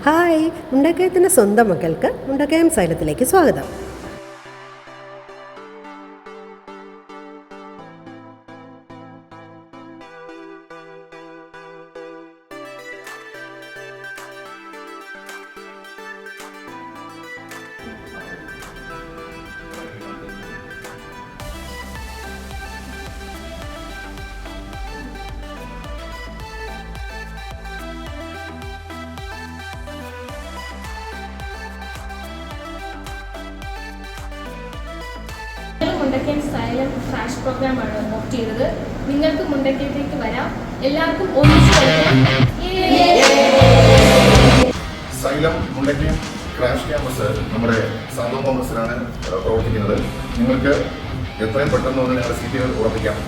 Hi, മുണ്ടക്കയത്തിൻ്റെ സ്വന്തം മക്കൾക്ക് മുണ്ടക്കയം സൈലത്തിലേക്ക് സ്വാഗതം. മുണ്ടക്കയം സൈലന്റ് ക്രാഷ് പ്രോഗ്രാമാണ് ഓപ്റ്റ് ചെയ്തത്. നിങ്ങൾക്ക് മുണ്ടക്കയത്തേക്ക് വരാം, എല്ലാവർക്കും ഒന്നിച്ച് വരാം. സൈലം മുണ്ടക്കയം ക്രാഷ് ക്യാമ്പസ് നമ്മുടെ സാന്ത്വന കോൺഗ്രസിലാണ് പ്രവർത്തിക്കുന്നത്. നിങ്ങൾക്ക് എത്രയും പെട്ടെന്ന് ഒന്ന് ഞങ്ങളുടെ സീറ്റുകൾ ഉറപ്പിക്കാം.